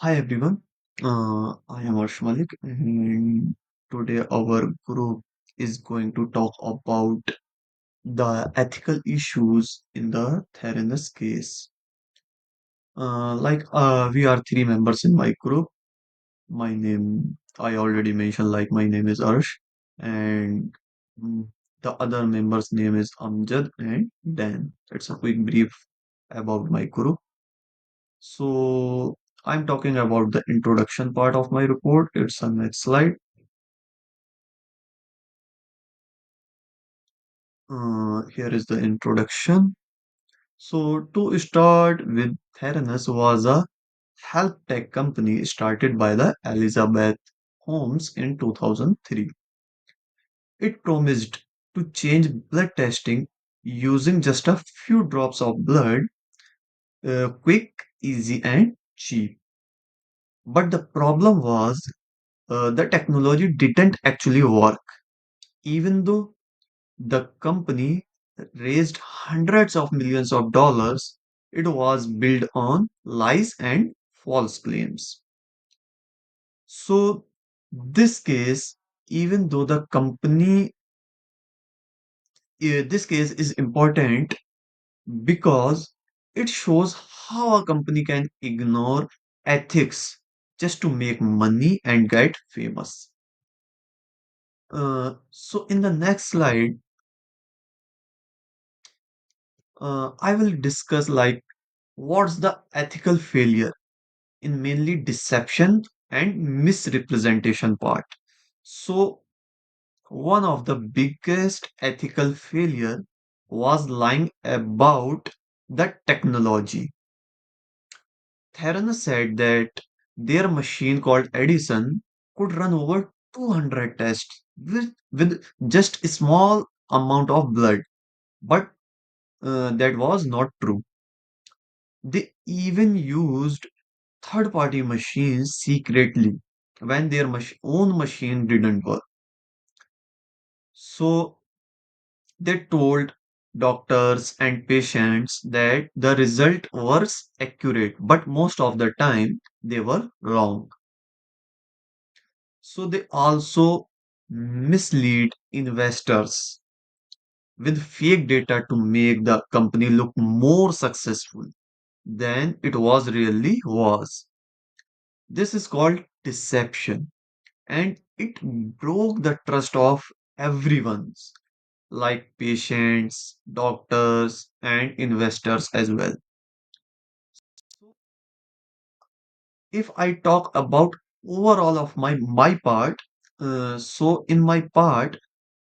Hi everyone, I am Arsh Malik, and today our group is going to talk about the ethical issues in the Theranos case. We are three members in my group. I already mentioned, my name is Arsh, and mm, the other member's name is Amjad and Dan. That's a quick brief about my group. So I'm talking about the introduction part of my report. It's on next slide. Here is the introduction. So to start with, Theranos was a health tech company started by the Elizabeth Holmes in 2003. It promised to change blood testing using just a few drops of blood, quick, easy, and cheap. But the problem was the technology didn't actually work. Even though the company raised hundreds of millions of dollars, it was built on lies and false claims. So, this case, even though this case is important because it shows how a company can ignore ethics just to make money and get famous. So, in the next slide, I will discuss what's the ethical failure in mainly deception and misrepresentation part. So one of the biggest ethical failure was lying about the technology. Theranos said that their machine called Edison could run over 200 tests with just a small amount of blood, but that was not true. They even used third-party machines secretly when their own machine didn't work. So they told doctors and patients that the result was accurate, but most of the time they were wrong. So they also mislead investors with fake data to make the company look more successful than it was really was. This is called deception, and it broke the trust of everyone's, like patients, doctors, and investors as well. So if I talk about overall of my part, so in my part,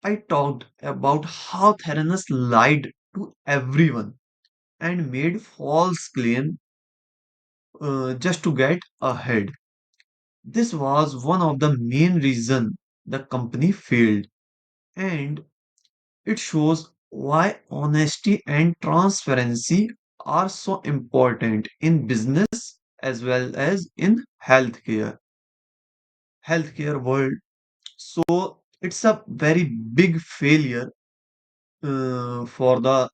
I talked about how Theranos lied to everyone and made false claim just to get ahead. This was one of the main reason the company failed, and it shows why honesty and transparency are so important in business as well as in healthcare world. So it's a very big failure for the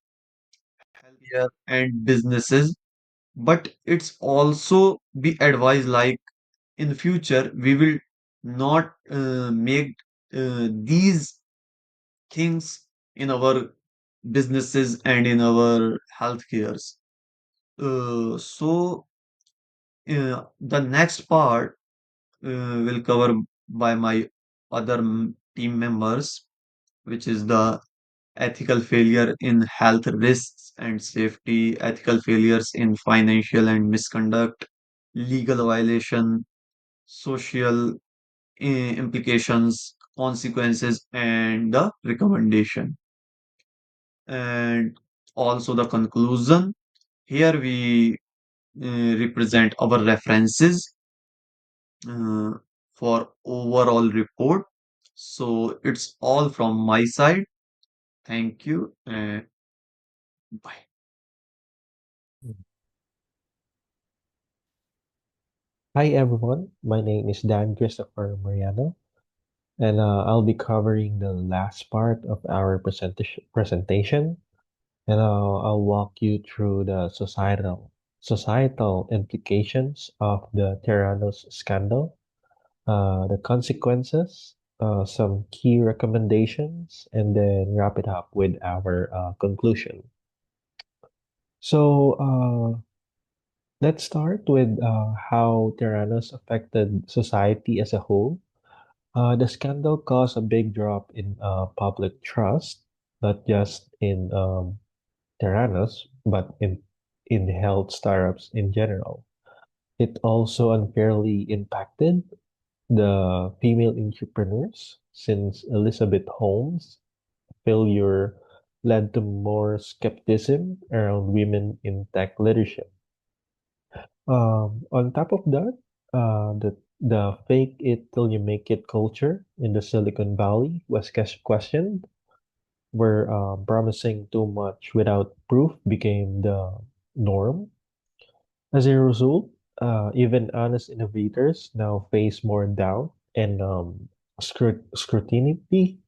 healthcare and businesses, but it's also be advised in future we will not make these things in our businesses and in our healthcares. The next part will cover by my other team members, which is the ethical failure in health risks and safety, ethical failures in financial and misconduct, legal violation, social implications, consequences, and the recommendation. And also the conclusion. Here we represent our references uh, for overall report. So it's all from my side. Thank you and bye. Hi everyone, my name is Dan Christopher Mariano, and I'll be covering the last part of our presentation, and I'll walk you through the societal. societal implications of the Theranos scandal, the consequences, some key recommendations, and then wrap it up with our conclusion. So, let's start with how Theranos affected society as a whole. The scandal caused a big drop in public trust, not just in Theranos, but in health startups in general. It also unfairly impacted the female entrepreneurs since Elizabeth Holmes' failure led to more skepticism around women in tech leadership. On top of that, the fake it till you make it culture in the Silicon Valley was questioned, where promising too much without proof became the norm. As a result, even honest innovators now face more doubt and scrutiny,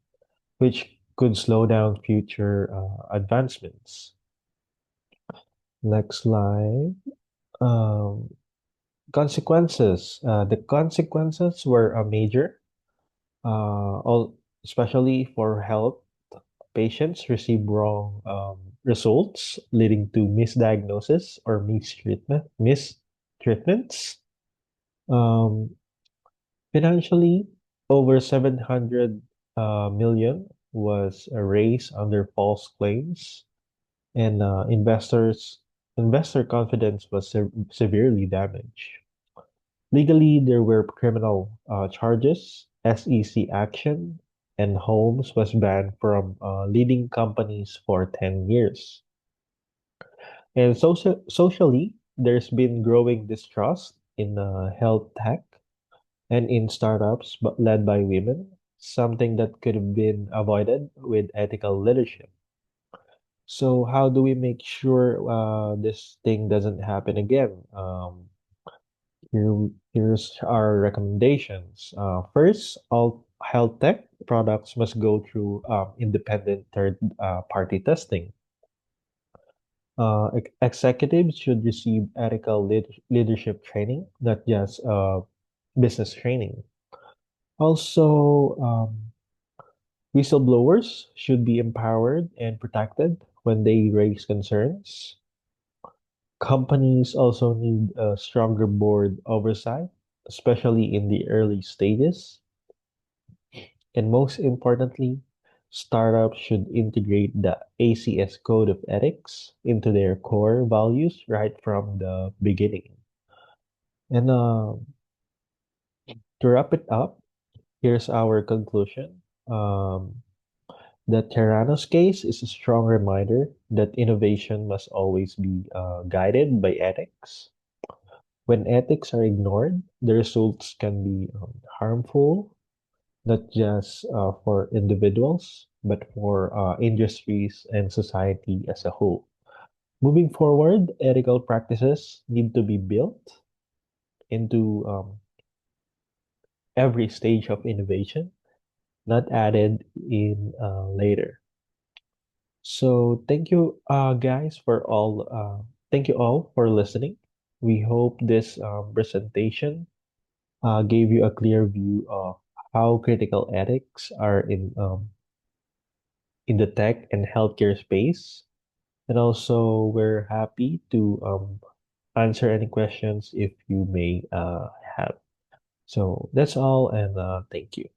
which could slow down future advancements. Next slide. Um, Consequences. The consequences were major, all especially for health. Patients receive wrong results, leading to misdiagnosis or mistreatments. Um, Financially, over 700 million was raised under false claims, and investor confidence was severely damaged. Legally, there were criminal charges, SEC action, and Holmes was banned from leading companies for 10 years. And socially, there's been growing distrust in health tech and in startups but led by women, something that could have been avoided with ethical leadership. So, how do we make sure this thing doesn't happen again? Here's our recommendations. First, all health tech products must go through independent third party testing. Executives should receive ethical leadership training, not just business training. Also, whistleblowers should be empowered and protected when they raise concerns. Companies also need a stronger board oversight, especially in the early stages. And most importantly, startups should integrate the ACS Code of Ethics into their core values right from the beginning. And to wrap it up, here's our conclusion. The Terranos case is a strong reminder that innovation must always be guided by ethics. When ethics are ignored, the results can be harmful, not just for individuals, but for industries and society as a whole. Moving forward, ethical practices need to be built into every stage of innovation, not added in later. So thank you all for listening. We hope this presentation gave you a clear view of how critical ethics are in the tech and healthcare space. And also, we're happy to answer any questions if you may have. So that's all, and thank you.